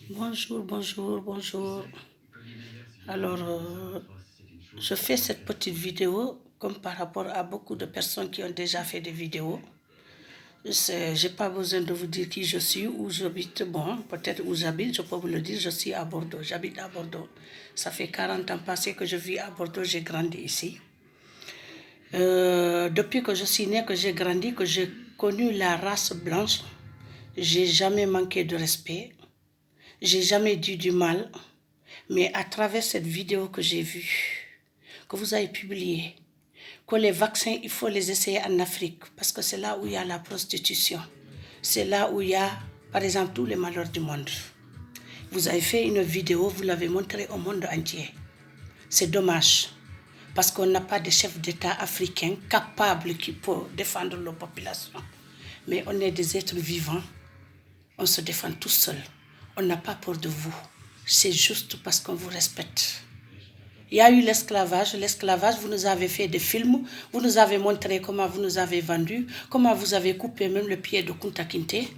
Bonjour, bonjour, bonjour. Alors, je fais cette petite vidéo comme par rapport à beaucoup de personnes qui ont déjà fait des vidéos. Je n'ai pas besoin de vous dire qui je suis, où j'habite. Bon, peut-être où j'habite, je peux vous le dire, je suis à Bordeaux. J'habite à Bordeaux. Ça fait 40 ans passés que je vis à Bordeaux, j'ai grandi ici. Depuis que je suis née, que j'ai grandi, que j'ai connu la race blanche, j'ai jamais manqué de respect. J'ai jamais dit du mal. Mais à travers cette vidéo que j'ai vue, que vous avez publiée, que les vaccins, il faut les essayer en Afrique, parce que c'est là où il y a la prostitution. C'est là où il y a, par exemple, tous les malheurs du monde. Vous avez fait une vidéo, vous l'avez montrée au monde entier. C'est dommage, parce qu'on n'a pas de chef d'État africain capable qui peut défendre nos populations. Mais on est des êtres vivants, on se défend tout seul. On n'a pas peur de vous. C'est juste parce qu'on vous respecte. Il y a eu l'esclavage, vous nous avez fait des films, vous nous avez montré comment vous nous avez vendus, comment vous avez coupé même le pied de Kunta Kinte.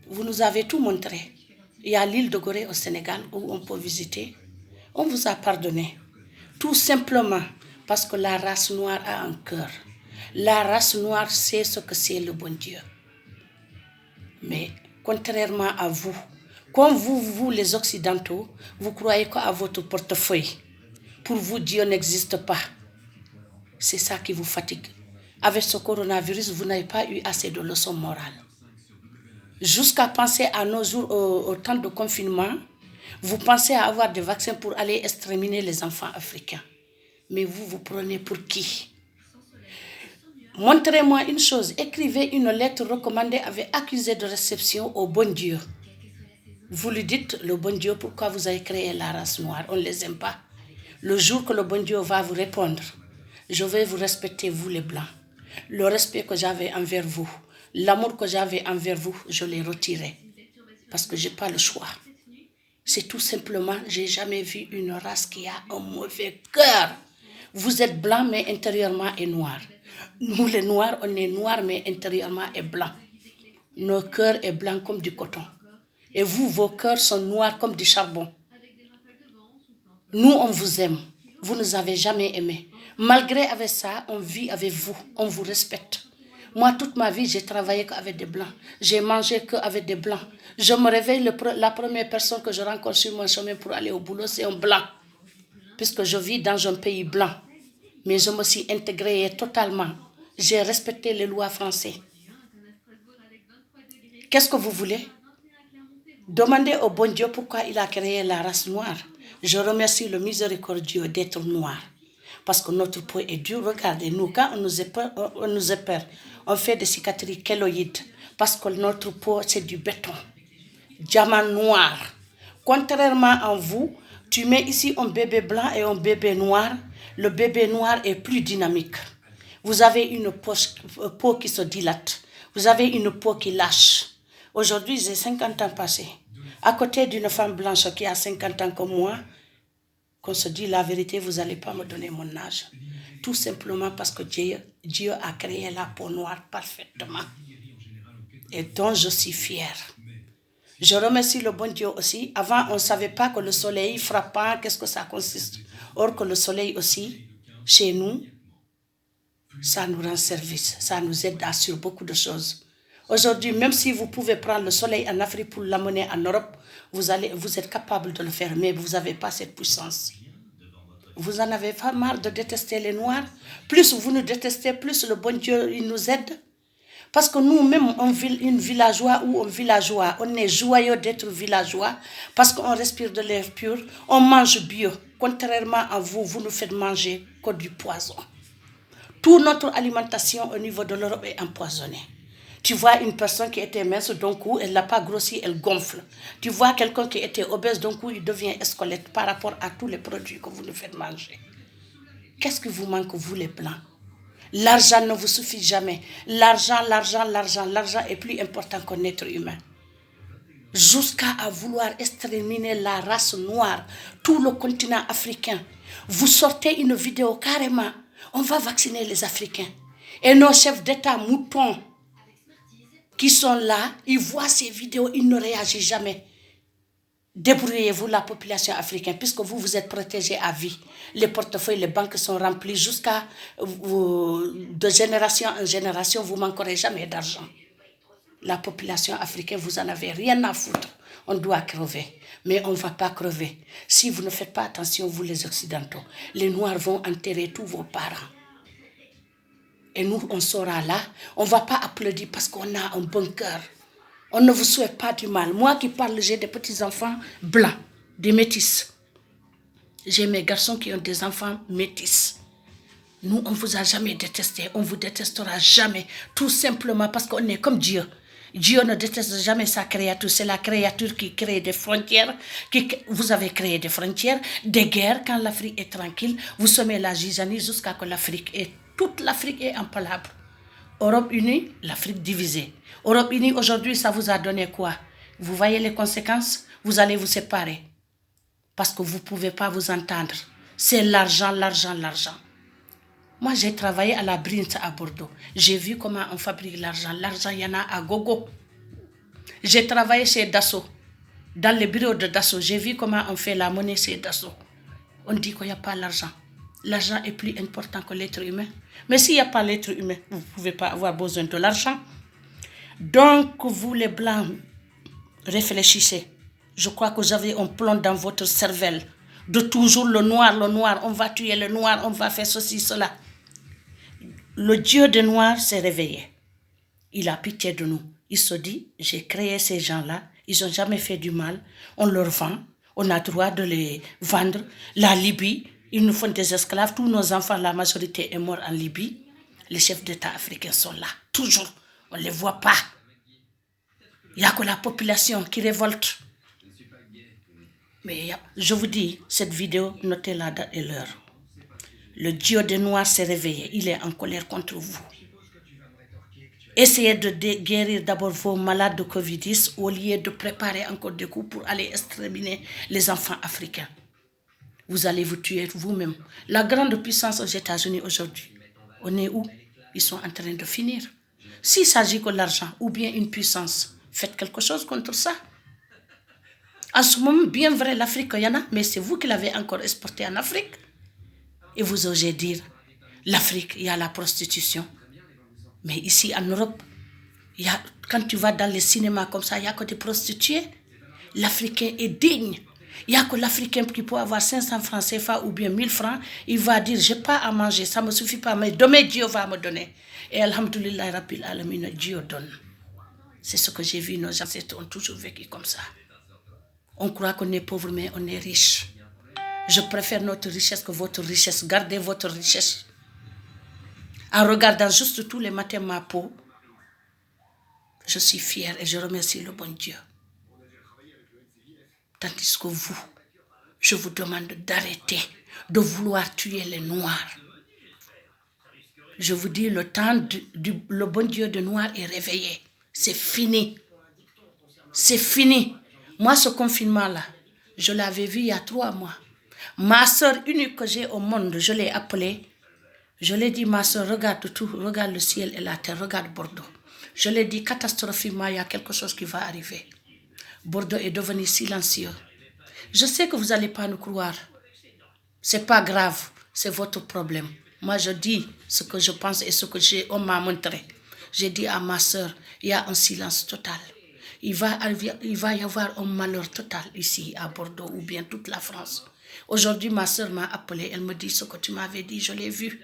Vous nous avez tout montré. Il y a l'île de Gorée au Sénégal où on peut visiter. On vous a pardonné. Tout simplement parce que la race noire a un cœur. La race noire sait ce que c'est le bon Dieu. Mais contrairement à vous, comme vous les Occidentaux, vous croyez qu'à votre portefeuille. Pour vous, Dieu n'existe pas. C'est ça qui vous fatigue. Avec ce coronavirus, vous n'avez pas eu assez de leçons morales. Jusqu'à penser à nos jours, au temps de confinement, vous pensez à avoir des vaccins pour aller exterminer les enfants africains. Mais vous, vous prenez pour qui? Montrez-moi une chose. Écrivez une lettre recommandée avec accusé de réception au bon Dieu. Vous lui dites, le bon Dieu, pourquoi vous avez créé la race noire? On ne les aime pas. Le jour que le bon Dieu va vous répondre, je vais vous respecter, vous les Blancs. Le respect que j'avais envers vous, l'amour que j'avais envers vous, je l'ai retiré. Parce que je n'ai pas le choix. C'est tout simplement, je n'ai jamais vu une race qui a un mauvais cœur. Vous êtes blanc, mais intérieurement est noir. Nous, les noirs, on est noirs, mais intérieurement est blanc. Nos cœurs sont blancs comme du coton. Et vous, vos cœurs sont noirs comme du charbon. Nous, on vous aime. Vous ne nous avez jamais aimés. Malgré avec ça, on vit avec vous. On vous respecte. Moi, toute ma vie, j'ai travaillé qu'avec des Blancs. J'ai mangé qu'avec des Blancs. Je me réveille, la première personne que je rencontre sur mon chemin pour aller au boulot, c'est un Blanc. Puisque je vis dans un pays blanc. Mais je me suis intégrée totalement. J'ai respecté les lois françaises. Qu'est-ce que vous voulez? Demandez au bon Dieu pourquoi il a créé la race noire. Je remercie le miséricordieux d'être noir. Parce que notre peau est dure. Regardez, nous, quand on nous épère, on fait des cicatrices kéloïdes. Parce que notre peau, c'est du béton. Diamant noir. Contrairement à vous, tu mets ici un bébé blanc et un bébé noir. Le bébé noir est plus dynamique. Vous avez une peau qui se dilate. Vous avez une peau qui lâche. Aujourd'hui, j'ai 50 ans passés. À côté d'une femme blanche qui a 50 ans comme moi, qu'on se dit la vérité, vous n'allez pas me donner mon âge. Tout simplement parce que Dieu a créé la peau noire parfaitement. Et dont je suis fière. Je remercie le bon Dieu aussi. Avant, on ne savait pas que le soleil frappant, qu'est-ce que ça consiste. Or que le soleil aussi, chez nous, ça nous rend service. Ça nous aide sur beaucoup de choses. Aujourd'hui, même si vous pouvez prendre le soleil en Afrique pour l'amener en Europe, vous êtes capable de le faire, mais vous n'avez pas cette puissance. Vous en avez pas marre de détester les Noirs? Plus vous nous détestez, plus le bon Dieu il nous aide. Parce que nous-mêmes, une villageois ou un villageois, on est joyeux d'être villageois parce qu'on respire de l'air pur, on mange bio. Contrairement à vous, vous nous faites manger que du poison. Toute notre alimentation au niveau de l'Europe est empoisonnée. Tu vois une personne qui était mince, d'un coup, elle n'a pas grossi, elle gonfle. Tu vois quelqu'un qui était obèse, d'un coup, il devient squelette par rapport à tous les produits que vous nous faites manger. Qu'est-ce qui vous manque, vous les Blancs? L'argent ne vous suffit jamais. L'argent est plus important qu'un être humain. Jusqu'à vouloir exterminer la race noire, tout le continent africain. Vous sortez une vidéo carrément, on va vacciner les Africains. Et nos chefs d'État moutons qui sont là, ils voient ces vidéos, ils ne réagissent jamais. Débrouillez-vous, la population africaine, puisque vous, vous êtes protégés à vie. Les portefeuilles, les banques sont remplis jusqu'à de génération en génération, vous ne manquerez jamais d'argent. La population africaine, vous n'en avez rien à foutre. On doit crever, mais on ne va pas crever. Si vous ne faites pas attention, vous les Occidentaux, les Noirs vont enterrer tous vos parents. Et nous, on sera là, on ne va pas applaudir parce qu'on a un bon cœur. On ne vous souhaite pas du mal. Moi qui parle, j'ai des petits-enfants blancs, des métis. J'ai mes garçons qui ont des enfants métis. Nous, on ne vous a jamais détesté, on ne vous détestera jamais, tout simplement parce qu'on est comme Dieu. Dieu ne déteste jamais sa créature, c'est la créature qui crée des frontières. Vous avez créé des frontières, des guerres, quand l'Afrique est tranquille, vous semez la zizanie jusqu'à ce que toute l'Afrique est en palabre. Europe unie, l'Afrique divisée. Europe unie, aujourd'hui, ça vous a donné quoi? Vous voyez les conséquences? Vous allez vous séparer. Parce que vous ne pouvez pas vous entendre. C'est l'argent, l'argent, l'argent. Moi, j'ai travaillé à la Brint à Bordeaux. J'ai vu comment on fabrique l'argent. L'argent, il y en a à gogo. J'ai travaillé chez Dassault. Dans les bureaux de Dassault, j'ai vu comment on fait la monnaie chez Dassault. On dit qu'il n'y a pas l'argent. L'argent est plus important que l'être humain. Mais s'il n'y a pas l'être humain, vous ne pouvez pas avoir besoin de l'argent. Donc, vous les Blancs, réfléchissez. Je crois que vous avez un plomb dans votre cervelle. De toujours le noir, on va tuer le noir, on va faire ceci, cela. Le Dieu des Noirs s'est réveillé. Il a pitié de nous. Il se dit, j'ai créé ces gens-là, ils n'ont jamais fait du mal, on leur vend, on a droit de les vendre. La Libye, ils nous font des esclaves, tous nos enfants, la majorité est morte en Libye. Les chefs d'État africains sont là, toujours, on ne les voit pas. Il n'y a que la population qui révolte. Mais je vous dis, cette vidéo, notez la date et l'heure. Le Dieu des Noirs s'est réveillé, il est en colère contre vous. Essayez de guérir d'abord vos malades de Covid-10 au lieu de préparer encore des coups pour aller exterminer les enfants africains. Vous allez vous tuer vous-même. La grande puissance aux États-Unis aujourd'hui, on est où? Ils sont en train de finir. S'il s'agit que l'argent ou bien une puissance, faites quelque chose contre ça. En ce moment, bien vrai, l'Afrique, il y en a, mais c'est vous qui l'avez encore exporté en Afrique. Et vous osez dire, l'Afrique, il y a la prostitution. Mais ici, en Europe, quand tu vas dans les cinémas comme ça, il n'y a que des prostituées. L'Africain est digne. Il n'y a que l'Africain qui peut avoir 500 francs CFA ou bien 1000 francs. Il va dire, je n'ai pas à manger, ça ne me suffit pas, mais demain, Dieu va me donner. Et alhamdoulilah, Rabbil Alamin, Dieu donne. C'est ce que j'ai vu, nos ancêtres ont toujours vécu comme ça. On croit qu'on est pauvre, mais on est riche. Je préfère notre richesse que votre richesse. Gardez votre richesse. En regardant juste tous les matins ma peau, je suis fière et je remercie le bon Dieu. Tandis que vous, je vous demande d'arrêter de vouloir tuer les Noirs. Je vous dis, le temps le bon Dieu de Noir est réveillé. C'est fini. C'est fini. Moi, ce confinement-là, je l'avais vu il y a 3 mois. Ma soeur unique que j'ai au monde, je l'ai appelée. Je l'ai dit, ma soeur, regarde tout, regarde le ciel et la terre, regarde Bordeaux. Je l'ai dit, catastrophiquement, il y a quelque chose qui va arriver. Bordeaux est devenu silencieux. Je sais que vous n'allez pas nous croire. C'est pas grave, c'est votre problème. Moi, je dis ce que je pense et ce que on m'a montré. J'ai dit à ma soeur, il y a un silence total. Il va y avoir un malheur total ici à Bordeaux ou bien toute la France. Aujourd'hui, ma soeur m'a appelé, elle me dit ce que tu m'avais dit, je l'ai vu.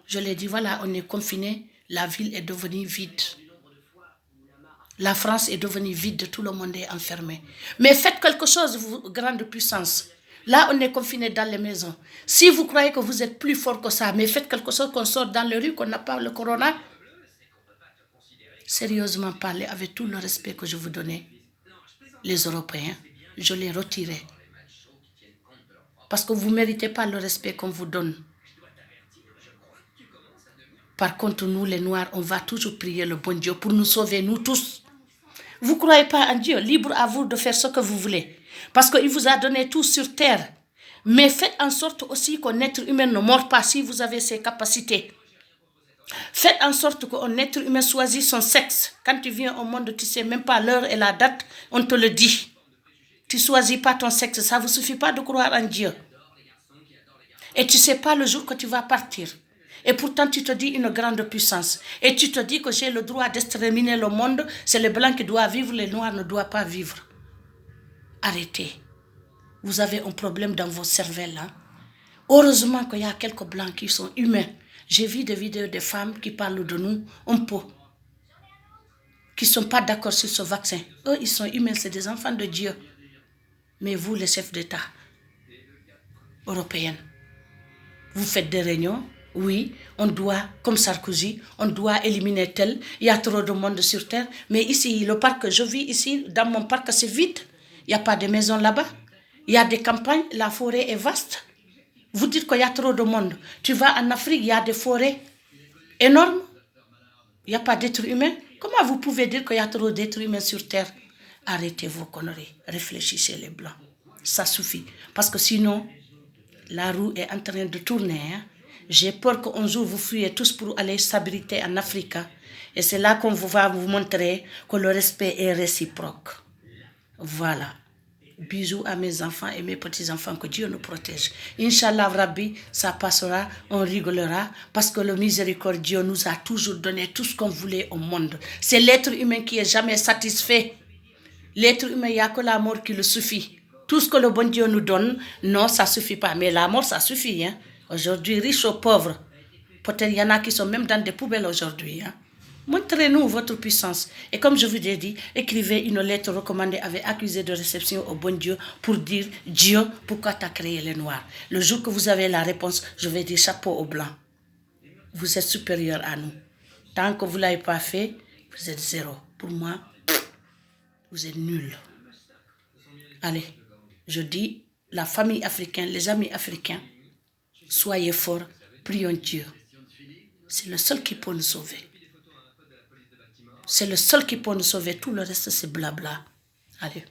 Je lui ai dit, voilà, on est confiné, la ville est devenue vide. La France est devenue vide, tout le monde est enfermé. Mais faites quelque chose, vous, grande puissance. Là, on est confiné dans les maisons. Si vous croyez que vous êtes plus fort que ça, mais faites quelque chose qu'on sort dans les rues, qu'on n'a pas le corona. Sérieusement parler, avec tout le respect que je vous donnais, les Européens, je l'ai retiré. Parce que vous ne méritez pas le respect qu'on vous donne. Par contre, nous, les Noirs, on va toujours prier le bon Dieu pour nous sauver, nous tous. Vous ne croyez pas en Dieu, libre à vous de faire ce que vous voulez. Parce qu'il vous a donné tout sur terre. Mais faites en sorte aussi qu'un être humain ne meure pas si vous avez ces capacités. Faites en sorte qu'un être humain choisisse son sexe. Quand tu viens au monde, tu ne sais même pas l'heure et la date, on te le dit. Tu ne choisis pas ton sexe, ça ne vous suffit pas de croire en Dieu. Et tu ne sais pas le jour que tu vas partir. Et pourtant, tu te dis une grande puissance. Et tu te dis que j'ai le droit d'exterminer le monde. C'est les blancs qui doivent vivre, les noirs ne doivent pas vivre. Arrêtez. Vous avez un problème dans vos cervelles. Hein? Heureusement qu'il y a quelques blancs qui sont humains. J'ai vu des vidéos de femmes qui parlent de nous un peu. Qui ne sont pas d'accord sur ce vaccin. Eux, ils sont humains, c'est des enfants de Dieu. Mais vous, les chefs d'État européens, vous faites des réunions. Oui, on doit, comme Sarkozy, on doit éliminer tel. Il y a trop de monde sur Terre. Mais ici, le parc que je vis ici, dans mon parc, c'est vide. Il n'y a pas de maison là-bas. Il y a des campagnes, la forêt est vaste. Vous dites qu'il y a trop de monde. Tu vas en Afrique, il y a des forêts énormes. Il n'y a pas d'êtres humains. Comment vous pouvez dire qu'il y a trop d'êtres humains sur Terre? Arrêtez vos conneries. Réfléchissez les blancs. Ça suffit. Parce que sinon, la roue est en train de tourner. Hein? J'ai peur qu'un jour vous fuyez tous pour aller s'abriter en Afrique. Hein? Et c'est là qu'on va vous montrer que le respect est réciproque. Voilà. Bisous à mes enfants et mes petits-enfants, que Dieu nous protège. Inch'Allah, Rabbi, ça passera, on rigolera, parce que le miséricordieux nous a toujours donné tout ce qu'on voulait au monde. C'est l'être humain qui est jamais satisfait. L'être humain, il n'y a que la mort qui le suffit. Tout ce que le bon Dieu nous donne, non, ça ne suffit pas. Mais la mort, ça suffit. Hein? Aujourd'hui, riches ou pauvres. Peut-être il y en a qui sont même dans des poubelles aujourd'hui. Hein? Montrez-nous votre puissance. Et comme je vous ai dit, écrivez une lettre recommandée avec accusé de réception au bon Dieu pour dire « Dieu, pourquoi tu as créé les Noirs ?» Le jour que vous avez la réponse, je vais dire « chapeau aux Blancs. Vous êtes supérieur à nous. Tant que vous ne l'avez pas fait, vous êtes zéro. Pour moi, vous êtes nuls. » Allez, je dis, la famille africaine, les amis africains, soyez forts, prions Dieu. C'est le seul qui peut nous sauver. C'est le seul qui peut nous sauver. Tout le reste, c'est blabla. Allez.